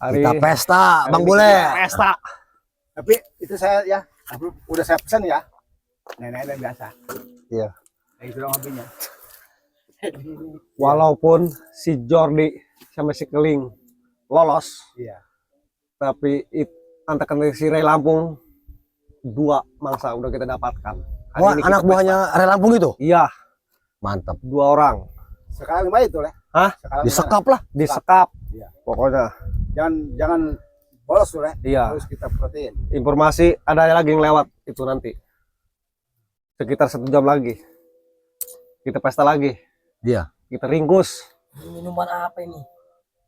Hari Kita pesta, Bang Bule. pesta. Tapi itu saya ya, udah saya pesan ya. Nenek biasa. Iya. Kayak gitu dong hobinya. Walaupun si Jordi sama si Keling lolos, Iya. tapi antakan si Ray Lampung 2 mangsa udah kita dapatkan. Hari Wah, ini kita anak buahnya Ray Lampung itu? Iya, Mantap. 2 orang. Sekarang lima itu lah. Hah? Sekarang Disekap lah. Disekap. Iya. Pokoknya. Jangan bolos tuh lah. Iya. Harus kita perhatiin. Informasi ada lagi yang lewat itu nanti. Sekitar 1 jam lagi. Kita pesta lagi. Iya. Kita ringkus. Minuman apa ini?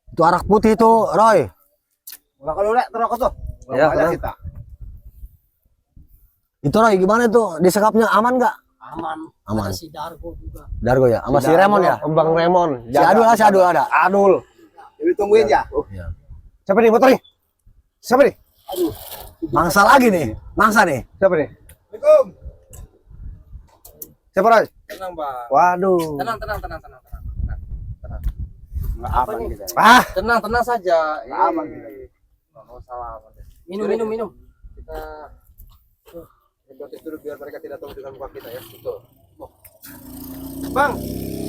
Itu arak putih itu, Roy. Nggak kalau lihat terokok tuh. Ya, Banyak tenang. kita. Itu Roy gimana tuh? Disekapnya aman nggak? Aman. Aman. Ada si Dargo juga. Dargo ya, sama si Remon ya. Bang Remon. Si Adul lah, si Adul ada. Adul. Jadi tungguin ya. Siapa nih motor nih? Siapa nih? Mangsa lagi nih, mangsa nih. Siapa nih? Assalamualaikum. Siapa Ray? Tenang, Bang. Waduh. Tenang. Nggak Apa aman nih? kita. Ah, Tenang saja. Nggak aman kita. Nggak salah aman deh. Minum. Kita hipnotis dulu biar mereka tidak tahu dengan muka kita ya. Betul. Bang,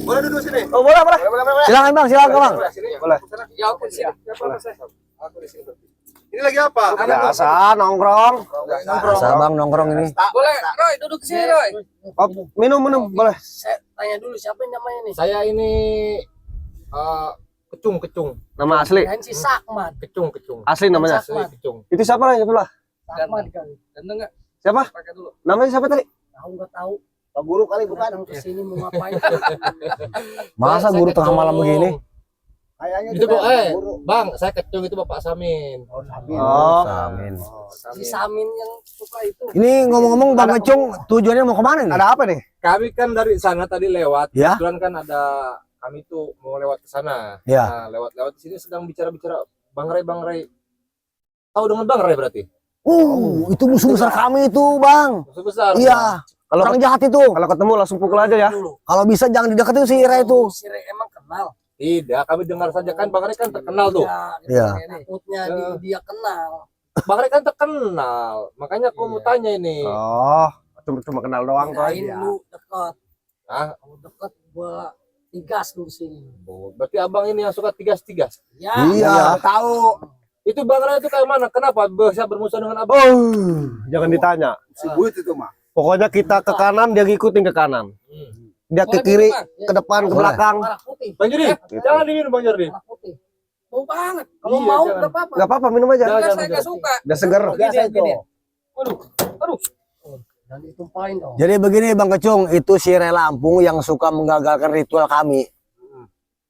boleh duduk sini. oh boleh. Silakan Bang, silakan Bang. Sini. Boleh. Ya aku di sini. Aku di sini. Ini lagi apa? Biasa nongkrong. Masa Bang nongkrong ini. Boleh, Roy, duduk ke sini, Roy. Oh, minum boleh. Saya tanya dulu siapa yang namanya nih? Saya ini Kecung. Nama asli. Kan si Sakman. Kecung. Asli namanya. Asli Kecung. Itu siapa Ray? Sebelah. Sakman kali. Ganteng enggak? Siapa? Pakai dulu. Namanya siapa tadi? Enggak tahu. Pak Guru kali bukan. Datang ke sini mau ngapain? Masa Saya guru tengah Kecung. malam begini? Kayaknya Itu juga kok Pak Guru. Bang, saya Kecung itu Bapak Samin. Oh, Samin. Oh. Amin. Si Samin yang suka itu. Ini ngomong-ngomong Bang Kecung, tujuannya mau kemana nih? Ada apa nih? Kami kan dari sana tadi lewat. Ya. Kebetulan kan ada kami tuh mau lewat ke sana. Ya. Nah, lewat di sini sedang bicara-bicara Bang Ray. Tahu dengan Bang Ray berarti? Itu musuh besar kami itu, Bang. Musuh besar. Iya. Kalau Orang jahat itu. kalau ketemu langsung pukul aja ya. Dulu. Kalau bisa jangan dideketin si Ira itu. Si Ray emang kenal. Tidak, kami dengar saja kan Bang Ray kan terkenal tuh. Iya. Takutnya dia kenal. Bang Ray kan terkenal. Makanya aku mau tanya ini. Oh, cuma kenal doang kok. Kirain lu dekat. Ah, Kamu dekat gua tigas lu sini. berarti abang ini yang suka tigas-tigas. Ya. Iya. Tahu Itu Bang Ray itu kayak mana? Kenapa bisa bermusuhan dengan abang? Jangan ditanya. si Buit itu mah. Pokoknya kita ke kanan, dia ngikutin ke kanan. Dia ke kiri, ke depan, ke Boleh. belakang. Merah putih. Bang Jordi, jangan diminum Bang Jordi. Merah putih. Mau banget. Kalau Iya, mau jangan. enggak apa-apa. Gak apa-apa, minum aja. Jangan. Enggak, saya enggak suka. Udah seger. Biasa itu. Aduh. Jangan ditumpahin dong. Jadi begini Bang Kecung, itu si Ray Lampung yang suka menggagalkan ritual kami.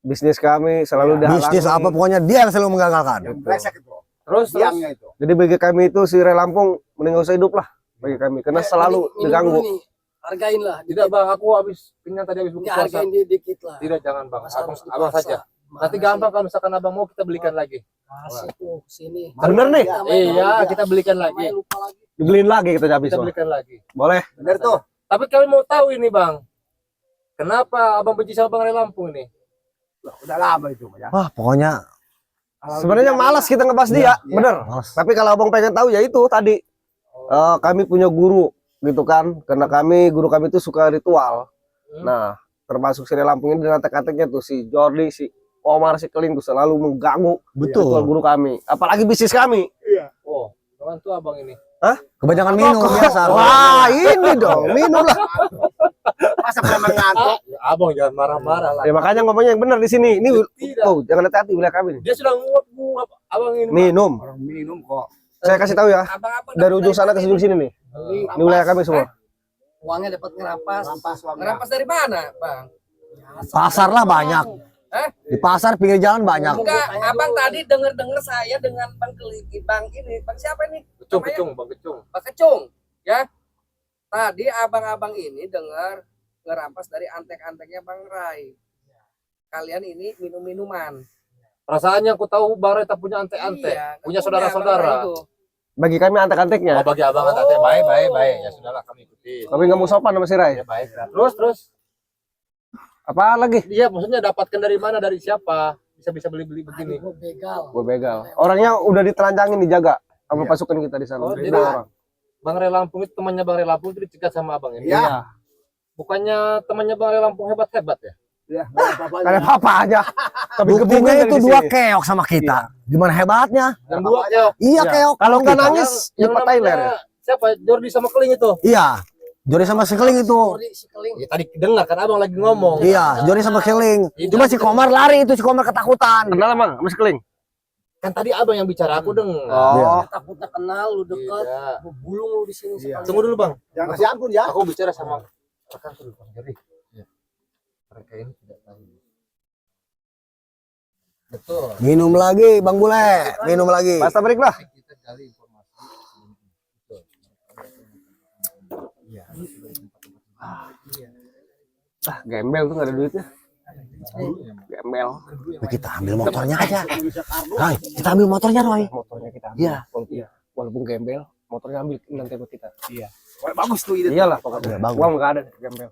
Bisnis kami selalu dihalangi. Bisnis apa pokoknya dia yang selalu menggagalkan. Yang brengsek itu. Terus Biangnya itu. Jadi bagi kami itu si Ray Lampung mending gak usah hidup lah bagi kami karena selalu Minum diganggu. dulu nih. Hargain lah. tidak Bang, aku habis kenyang tadi habis buka Ya, puasa. hargain dia dikit lah. Tidak, jangan Bang. Masa Abang, harus abang dipaksa? saja. Mana Nanti gampang kalau misalkan abang mau kita belikan lagi. Kasih tuh sini. Bener nih, Iya, kita belikan lagi. Namanya lupa lagi. dibeliin lagi kita habis. Kita Bang. belikan lagi. Boleh. Bener tuh. Tapi kami mau tahu ini Bang. Kenapa abang benci sama Bang Ray Lampung ini? Loh, udah lama itu mah ya. Wah, pokoknya Sebenarnya malas kita ngebahas dia, bener. males. Tapi kalau abang pengen tahu ya itu tadi kami punya guru gitu kan, karena guru kami itu suka ritual. Nah, termasuk si Ray Lampung ini dan antek-anteknya tuh si Jordi, si Omar, si Keling tuh selalu mengganggu Betul. ritual guru kami, apalagi bisnis kami. Oh, kawan tuh abang ini. Kebanyakan minum biasa. Wah, ini dong, minum lah. Masa memang ngantuk. Ya, abang jangan marah-marah lah. Ya makanya ngomongnya yang benar di sini. Ini Tidak. oh, jangan hati-hati wilayah kami nih. Dia sudah nguap abang ini. Bang. Minum. Orang minum kok. Saya kasih tahu ya, Abang-abang dari ujung sana ke ujung sini nih. beli Ini wilayah kami semua. uangnya dapat ngerampas. Rampas uangnya. Ngerampas dari mana, Bang? Pasar lah banyak. Di pasar pinggir jalan banyak. Enggak, Abang tadi denger saya dengan Bang Keliki, Bang ini, Bang siapa nih? Kecung, Bang Kecung. Bang Kecung, ya. Tadi abang-abang ini dengar ngerampas dari antek-anteknya Bang Ray. Kalian ini minum-minuman. Perasaannya aku tahu Bang Ray tak punya ante-ante, Iya, punya Bang saudara-saudara. Ray itu. Bagi kami antek-anteknya. Oh, bagi abang ante baik. Ya sudahlah kami ikuti. Tapi nggak mau sopan sama si Ray. Ya baik. Terus Apa lagi? dia maksudnya dapatkan dari mana, dari siapa? bisa beli begini. Gue begal. Orangnya udah ditelanjangin, dijaga sama pasukan kita di sana. Oh, Dua jadi- orang. Bang Ray Lampung itu temannya Bang Ray Lampung itu dicegat sama abang ini. Iya. Bukannya temannya Bang Ray Lampung hebat-hebat ya? Ya, nggak ada apa-apanya. Ada apa aja. Tapi Buktinya gebungnya itu dari dua sini. keok sama kita. Gimana hebatnya? Yang dua ya. Iya keok. Kalau nggak Kita. nangis, dipatahin leher. Siapa? Jordi sama Keling itu. Iya. Jori sama Sekeling itu. Ya, tadi dengar kan abang lagi ngomong. Iya, Jori sama Sekeling. Cuma si Komar lari itu, si Komar ketakutan. Kenal emang, Mas Keling? Kan tadi abang yang bicara, aku dengar. Oh, Takutnya kenal lu dekat, Iya. bulung lu di sini. Iya. Tunggu dulu bang. Jangan kasih ampun ya. Aku bicara sama rekan dulu Bang Jordi. Ya. Mereka ini tidak tahu. Betul. Minum lagi, Bang Bule. Minum lagi. pasta break lah. Kita gali informasi. Betul. Iya. Ah, gembel tuh nggak ada duitnya. Gembel. Kita ambil motornya aja. Roy, kita ambil motornya, Roy. Motornya kita ambil. Iya. Walaupun gembel, motornya ambil nanti buat kita. Wah, bagus tuh ide. Iyalah pokoknya. Iya, bagus. Uang nggak ada gembel.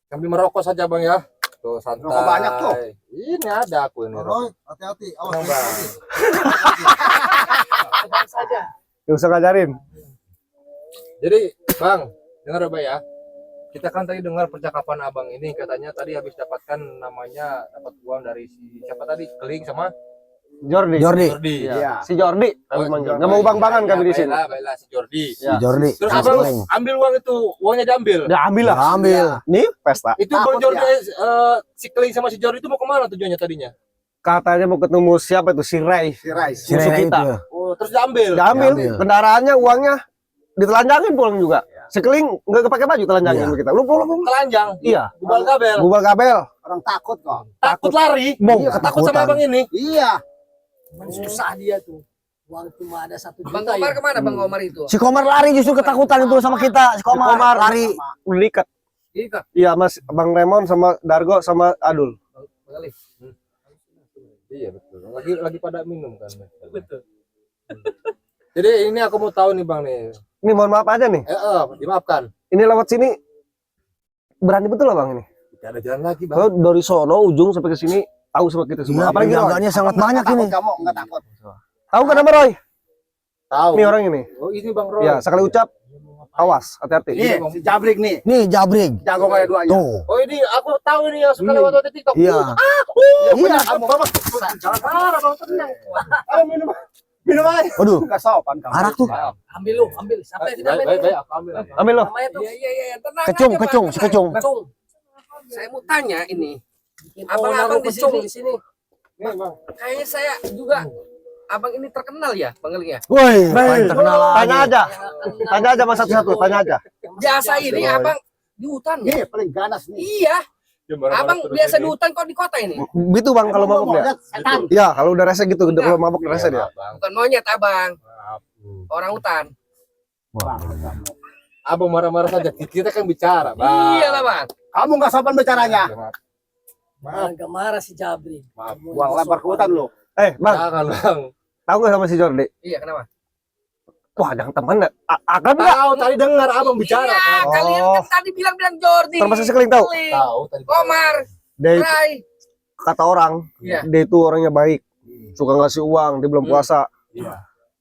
Sambil merokok saja bang ya. Tuh santai. Rokok banyak tuh. Ini ada aku ini. rokok. Hati-hati. Tenang, Bang. Gak usah ngajarin. Jadi bang, dengar apa ya? Kita kan tadi dengar percakapan abang ini katanya tadi habis dapatkan dapat uang dari si siapa tadi Keling sama Jordi. Jordi. Jordi. Iya. Si Jordi. Kami Oh, manggil. Jordi. Nggak mau bang-bangan kami di sini. Baiklah si Jordi. Ya. Jordi. Terus sama abang Sekeling. ambil uang itu, uangnya diambil. Udah ambil lah. Ambil. Nih pesta. Itu Takut bang Jordi, ya? si Keling sama si Jordi itu mau kemana tujuannya tadinya? Katanya mau ketemu siapa itu si Ray. Si Rais. Si Musuh Rene kita. itu. Oh, terus diambil. Diambil Diambil. kendaraannya, uangnya ditelanjangin pulang juga. Sekeling nggak kepake baju telanjangin Iya. kita. Lu pulang. Telanjang. Iya. Gubal kabel. Gubal kabel. Orang takut kok. Takut lari. Bong. Iya, takut sama abang ini. Iya. Susah dia tuh. Uang cuma ada 1 juta. Bang Komar ya. kemana Bang Komar itu? Si Komar lari justru ketakutan itu sama kita. Si Komar lari. Udah diikat. Ikat. Iya Mas Bang Remon sama Dargo sama Adul. Bang Ali. Iya betul. Lagi pada minum kan. Betul. Jadi ini aku mau tahu nih bang nih. Ini mohon maaf aja nih. Dimaafkan. Ini lewat sini berani betul lah Bang ini. Tidak ada jalan lagi bang. Kalau dari sono ujung sampai ke sini tahu sama kita semua. Iya, Apalagi Roy. penjaganya sangat banyak ini. Kamu nggak takut. Tahu kan nama Roy? Tahu. Ini orang ini. Oh ini bang Roy. Ya, sekali ucap awas, hati-hati. Nih, si Jabrik nih. Nih Jabrig. Jago kayak duanya. Tuh. Oh ini aku tahu ini yang suka lewat di TikTok. Iya. Iya, kamu jangan marah, Bang. Tenang. Ayo minum. Minum aja. Waduh, Enggak sopan kamu. arak tuh. Ambil lu, ambil. Sampai Baik, sampai baik, baik, aku ambil. Ambil lo. namanya tuh. Iya, tenang Kecung, aja, Bang, kecung, si tenang. kecung. Kecung. Saya mau tanya ini. Bikin Abang-abang orang di kecung sini. di sini. Nih bang. Kayaknya saya juga abang ini terkenal ya, Bang Keling ya. Woi, paling terkenal Tanya lagi. aja. Tanya aja Mas satu-satu, tanya aja. Biasa ini abang di hutan ya. Nih, paling ganas nih. Iya, abang biasa di hutan kok di kota ini. Gitu Bang kalau mabuk dia. lihat setan. Iya, kalau udah rese gitu, udah kalau mabuk rese dia. Bukan monyet abang, orang hutan. Abang marah-marah saja. Kita kan bicara bang. Iya lah Bang. Kamu nggak sopan bicaranya. Agak marah si Jabri. Maaf. Buang lempar ke hutan lu. Bang, Jangan bang. tahu nggak sama si Jordi? Iya kenapa? Wah, jangan teman akan nggak? Tahu tadi dengar abang bicara. Iya, Kan? kalian kan tadi bilang Jordi. Termasuk Sekeling tahu. Keling, Tahu tadi. Komar, Dia Rai. kata orang, Iya. dia itu orangnya baik, suka ngasih uang, dia belum puasa. Iya.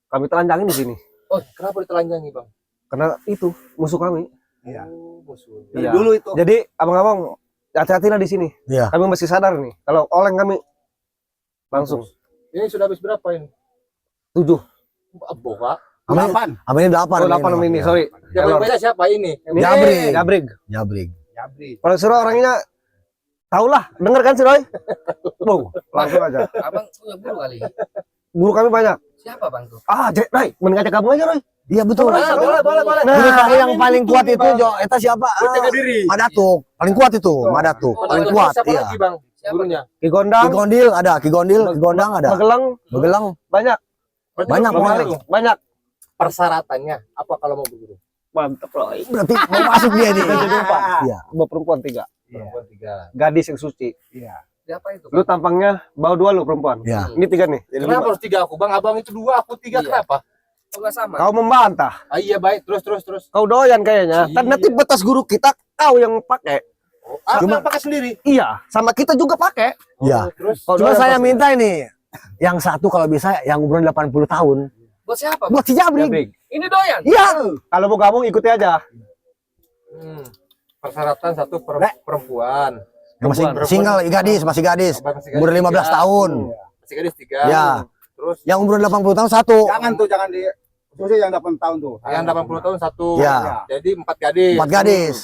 Kami telanjangin di sini. Oh kenapa ditelanjangi bang? Karena itu musuh kami. Iya. Oh, musuh. Dari Iya. dulu itu. Jadi abang-abang hati-hatilah di sini. Iya. Kami masih sadar nih. Kalau oleng kami langsung Ini sudah habis berapa ini? 7. Boga. Amin. 8. Amin 8. Oh, 8 ini, sorry. Yang Error. beda siapa ini? Ini Jabrig. Jabrig. Jabrig. Jabrik. Kalau si Roy orangnya tahu lah, denger kan si Roy? Wow, langsung aja. Abang punya guru kali. Guru kami banyak. Siapa Bang tuh? Roy, mending ngajak kamu aja Roy. Iya betul. Boleh. Guru kami yang paling kuat itu Jo, eta siapa? Jaga diri. Madatuk. Paling kuat itu, Madatuk. Paling kuat, Siapa iya. lagi bang? Siapa? Gurunya. Ki Ki Gondang, Gondil ada, Ki Gondil, Ki Gondang ada. Magelang, Begelang banyak. Banyak, Berarti banyak. Banyak. Persyaratannya apa kalau mau berguru? Mantap Roy. berarti mau masuk dia nih. Jadi lupa. Iya. Bawa perempuan 3. Perempuan 3. Gadis yang suci. Iya. Siapa itu? Lu tampangnya bawa 2 lu perempuan. Iya. Ini 3 nih. Jadi Kenapa 5. harus 3 aku bang? Abang itu 2, aku 3 Iya. kenapa? Oh, nggak sama. Kau membantah. Ah, iya baik, terus. Kau doyan kayaknya. Kan Iya. nanti betas guru kita kau yang pakai. Cuma pakai sendiri. Iya, sama kita juga pakai. Ya. Terus Cuma saya minta ini yang satu kalau bisa yang umur 80 tahun Buat siapa? buat si Jabrik. Jabrik. Ini doyan. Iya. Kalau mau gabung ikuti aja. persyaratan satu perempuan. Yang masih single, masih gadis. Masih Umur 15 tahun. Masih gadis 3. Ya. Terus Yang umur 80 tahun satu. Jangan di khususnya yang 8 tahun tuh. yang 80 tahun 1. Ya. Jadi 4 gadis. 4 gadis.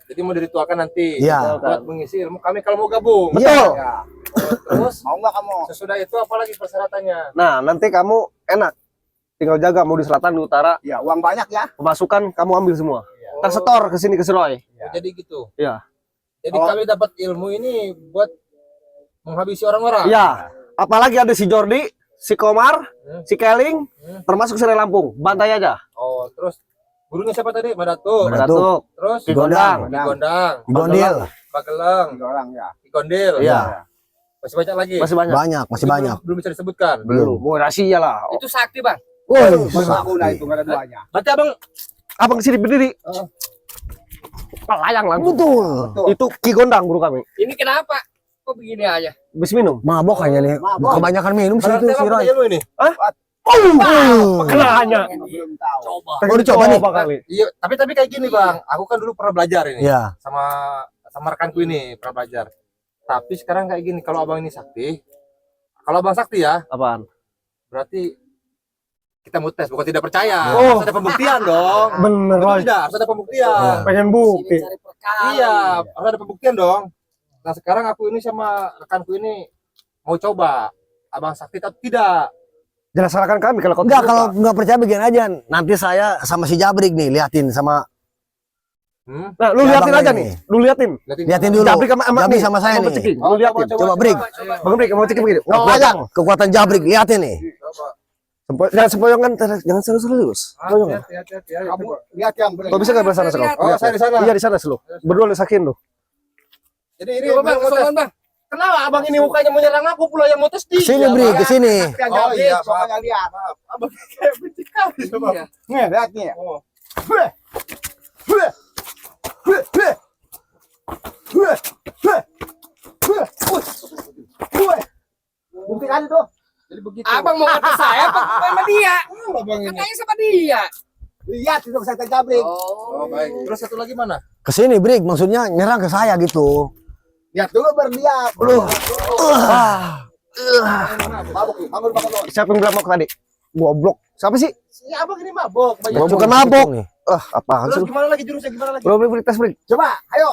Jadi mau diritualkan nanti. Iya. Buat mengisi ilmu kami kalau mau gabung. Betul. Ya. Terus Mau nggak kamu? sesudah itu apalagi persyaratannya? Nah, nanti kamu enak. Tinggal jaga mau di selatan, di utara, Ya, uang banyak ya. pemasukan kamu ambil semua. Tersetor ke sini ke Seroy. Oh, jadi gitu. Iya. Jadi Oh. kami dapat ilmu ini buat menghabisi orang-orang. Iya. Apalagi ada si Jordi, si Komar, si Keling, termasuk Sire Lampung. Bantai aja. Oh, terus gurunya siapa tadi? Madatuk. Badatuk, Terus Ki Gondang. Ki Gondang, Gondil. Pageleng, 3 orang ya. Ki Gondil. Iya. Masih banyak lagi. Masih banyak. Banyak, masih Ini banyak. Belum bisa disebutkan. Belum. Mau rahasia lah. Itu sakti, Bang. Woi, Berguna itu nggak ada duanya. Berarti abang Abang kesini berdiri. Pelayang langsung. betul. Itu Ki Gondang guru kami. Ini kenapa? Kok begini aja? Habis minum. Mabok kayaknya nih. Kebanyakan minum sih itu berarti si abang Roy. punya ilmu ini. Kenanya. Belum tahu. Coba. Oh, dicoba nih. kali. Iya, tapi kayak gini, Bang. Aku kan dulu pernah belajar ini. Iya. Sama rekanku ini pernah belajar. Tapi sekarang kayak gini, kalau abang ini sakti, kalau abang sakti ya, Apaan? berarti kita mau tes, bukan tidak percaya. Oh. Harus ada pembuktian dong. Bener, Betul Roy. tidak? Harus ada pembuktian. Pengen Sini bukti. cari perkara. Iya, harus ada pembuktian dong. Nah sekarang aku ini sama rekanku ini mau coba, abang sakti atau tidak? Jangan salahkan kami kalau kau Enggak, tidak kalau suka. nggak percaya begini aja. Nanti saya sama si Jabrik nih liatin sama Nah, lu Ya, liatin Bang aja ini. nih. Lu liatin. liatin dulu. Jabrik sama Jabrik nih, sama saya nih. Ceking. Oh, Lu liatin. Coba Brik. Bang Brik mau ceking begini. Kekuatan, kekuatan Jabrik liatin nih. Jangan sempoyongan, jangan serius. Sempoyongan. Kamu lihat yang benar. Kau bisa nggak bersana sana? Oh, saya di sana. Iya di sana lu. Berdua lu sakin lu. Jadi ini Coba, Bang, mau tes. kesolan, Bang. Kenapa abang ini mukanya menyerang aku pula yang mau tes dia? Kesini Brik, kesini. Oh, iya, soalnya lihat. Abang kayak benci kali sama. Iya. Nih, lihat nih. Oh. Bukti kali tuh. Jadi begitu. Abang mau kata saya apa sama dia? Abang ini. Katanya sama dia. Lihat itu saya Jabrik. Oh, baik. Terus satu lagi mana? Kesini Brik, maksudnya nyerang ke saya gitu. Lihat dulu berdiam. Mabuk nih, bangun bangun. Siapa yang bilang mau tadi? Goblok. Siapa sih? Si abang ini mabuk. Banyak. Gua bukan mabok. Apaan sih Terus lu? gimana lagi jurusnya? Gimana lagi? Bro, Brik, tes Brik. Coba, ayo.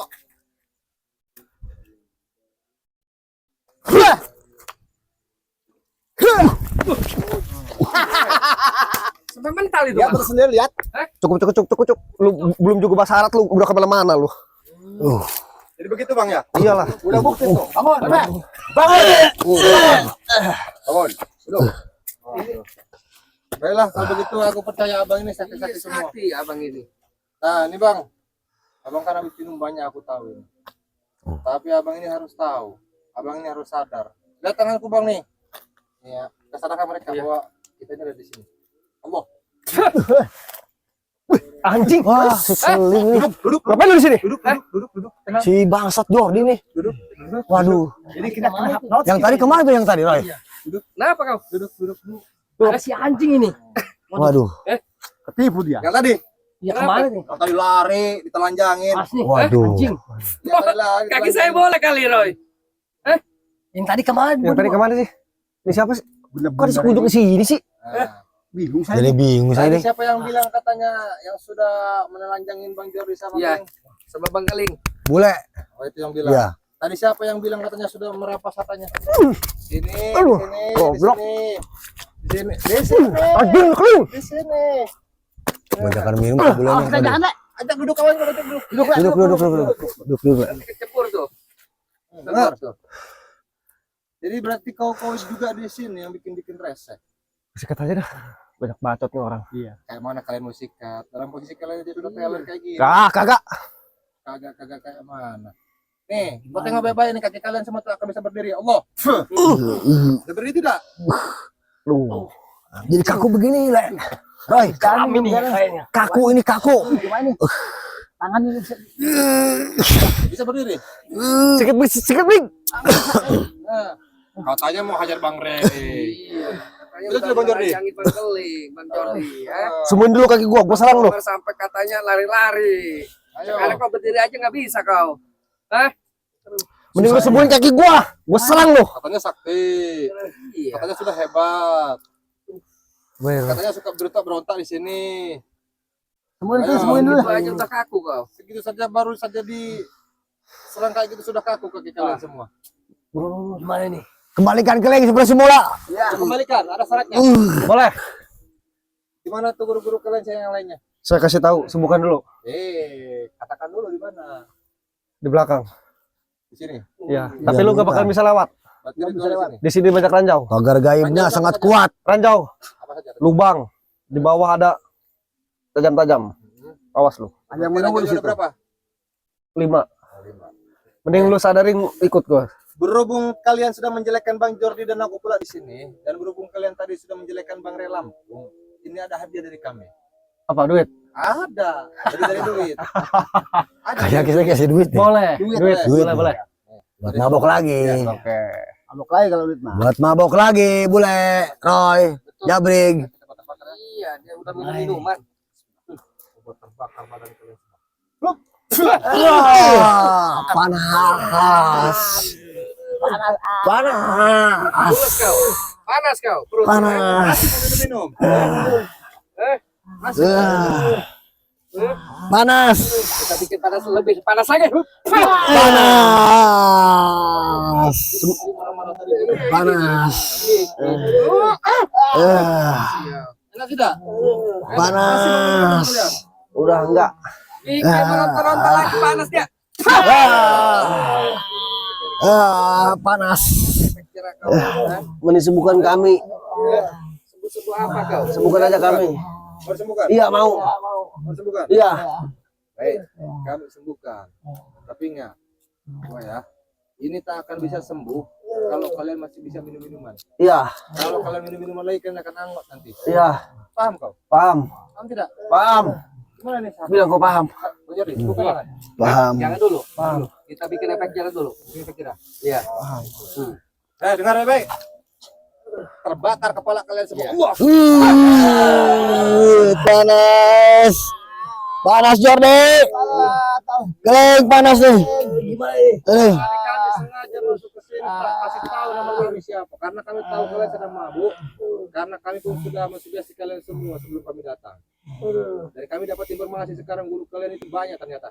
Sampai mental itu, Lihat Bang. terus sendiri lihat. Cukup. Lu belum juga bahasa Arab lu udah kemana-mana lu. Jadi begitu Bang ya? Iyalah. Udah bukti tuh. Bangun, coba. Bangun. Duduk. Baiklah, kalau begitu aku percaya abang ini sakti-sakti semua. Sakti abang ini. Nah, ini Bang. Abang kan habis minum banyak aku tahu ini. Tapi abang ini harus tahu. Abang ini harus sadar. Lihat tanganku Bang nih. Ya, kita sadarkan mereka bahwa kita ini ada di sini. Allah. Anjing. Wah, si Keling nih. Duduk. Ngapain lu di sini? Duduk. Tenang. Si bangsat Jordi nih. Duduk. Waduh. Jadi kita kena hipnotis. Yang tadi kemana tuh yang tadi, Roy? Kenapa kau? Duduk. Ada si anjing ini. Waduh. Ketipu dia. Yang tadi. Ya kemana nih? Yang tadi lari, ditelanjangin. Mas nih. Waduh. Anjing. Yang tadi lari, Kaki saya ditelanjangin. boleh kali, Roy. Yang tadi kemana? Yang tadi kemana sih? Ini siapa sih? Kok ada Bener-bener sekujur ke sini sih? Nah, bingung saya. Jadi bingung saya tadi nih. siapa yang bilang katanya yang sudah menelanjangin Bang Jordi sama Iya. Bang? Sama Bang Keling. Bule. Oh, itu yang bilang. Iya. Tadi siapa yang bilang katanya sudah merampas hartanya? Sini, Aduh, di sini, goblok. di sini, Anjing Keling. di sini. Kebanyakan minum kebulannya tadi. Ajak duduk kawan, ajak duduk. Duduk. Kecebur tuh. Dengar tuh. Jadi berarti kau juga di sini yang bikin resek. Sikat aja dah. Banyak bacot nih orang. Kayak mana kalian mau sikat? Dalam posisi kalian aja sudah talent kayak gini. Kagak. Kagak kayak mana? Nih, buat tengok baik-baik nih kaki kalian semua akan bisa berdiri. Allah. Bisa berdiri tidak? Lu. Jadi kaku begini, Le. Roy, Kami nih kayaknya. kaku ini kaku. Tangan ini Bisa berdiri. Sikit Brig. Nah, katanya mau hajar Bang Rey. Katanya Betul, udah Bang Jordi? ngerancangin Bang Keling, Bang Jordi ya. Semuin dulu kaki gua serang lu. Sampai katanya lari-lari. Ayo. Sekarang kau berdiri aja nggak bisa kau. Hah? Mending lu sembuhin kaki gua serang lu. Katanya sakti. Iya. Katanya sudah hebat. Katanya suka berontak di sini. semuin dulu. Itu aja udah kaku kau. Segitu saja baru saja di serang kayak gitu sudah kaku kaki kalian semua. Gimana nih? Kembalikan Keling seperti semula. Kembalikan, ada syaratnya. Boleh. Di mana tuh guru-guru kalian saya yang lainnya? Saya kasih tahu, sembuhkan dulu Katakan dulu di mana? di belakang. Di sini. Ya, tapi lu gak bakal bisa lewat. Berarti di sini. Di sini banyak ranjau. Pagar gaibnya sangat kuat. Ranjau, Apa saja? lubang. Di bawah ada tajam-tajam. Awas lu. Yang menunggu di situ berapa? 5. Mending lu sadarin ikut gua. Berhubung kalian sudah menjelekkan Bang Jordi dan aku pula di sini, dan berhubung kalian tadi sudah menjelekkan Bang Rey Lampung, ini ada hadiah dari kami. Apa duit? Ada, dari duit. Ada. Kayak kita kasih duit nih. Boleh. Duit. Boleh. Buat mabok lagi. Oke. Amok lagi kalau duit mah. Buat mabok lagi, bule, Roy, Jabrig. Iya, dia udah minum minuman. Panas. Panas. Panas kau. Panas kau. Perut. Panas. Minum. Panas. Kita bikin panas lebih panas lagi. Panas. Panas. Enak tidak? Panas. Udah enggak. Bikin meronta-ronta lagi panas dia. Panas. Kira kau. Hah? Mending sembuhkan kami. Sembuh-sembuh apa kau? Sembuhkan aja kami. Mau sembuhkan? Iya, mau. Mau sembuhkan? Iya. Baik, kami sembuhkan. Tapi ingat, ya, ini tak akan bisa sembuh kalau kalian masih bisa minum minuman. Iya. Kalau kalian minum minuman lagi, kalian akan angot nanti. Iya. Paham kau? Paham. Paham tidak? Paham. Gimana nih? Bilang kau paham. Bang Jordi, buka jangan. Paham. Jangan dulu. Dulu. Kita bikin efek jalan dulu. Ini efek tidak? Iya. Dengar baik-baik. Terbakar kepala kalian semua. Wah. Panas. Panas Jordi. Keling panas nih. Tapi kami sengaja masuk ke sini kasih tahu nama kami siapa. Karena kami tahu kalian sedang mabuk. Karena kami pun sudah mensugesti kalian semua sebelum kami datang. Dari kami dapat informasi sekarang guru kalian itu banyak ternyata.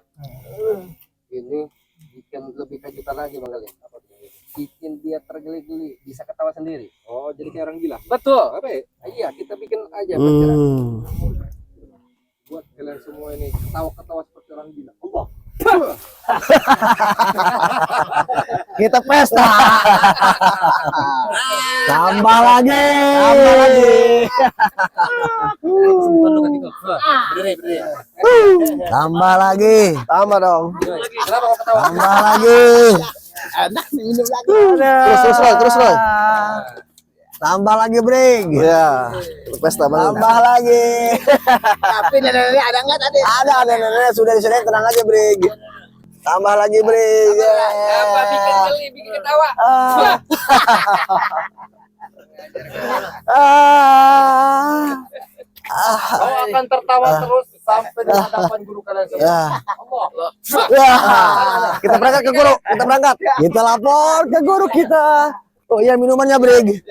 Ini bikin lebih kejutan lagi Bang Gali. Bikin dia tergeli-geli, bisa ketawa sendiri. Oh, jadi kayak orang gila. Betul. Apa ya? Iya, kita bikin aja efek jalan. Buat kalian semua ini ketawa-ketawa seperti orang gila. Allah. Kita pesta. Tambah lagi. Tambah lagi. Berdiri. Tambah lagi. Tambah dong. Kenapa kau ketawa? Tambah lagi. Terus Roy. Tambah lagi, Brig. Iya. Pesta banget. Tambah lagi. Tapi nenek ada nggak tadi? Ada nenek sudah disediakan, tenang aja, Brig. Tambah lagi, Brig. Apa bikin geli, bikin ketawa. Kau akan tertawa terus sampai di hadapan guru kalian semua. Ya. Allah. Kita berangkat ke guru. Kita berangkat. Kita lapor ke guru kita. Oh iya, minumannya, Brig.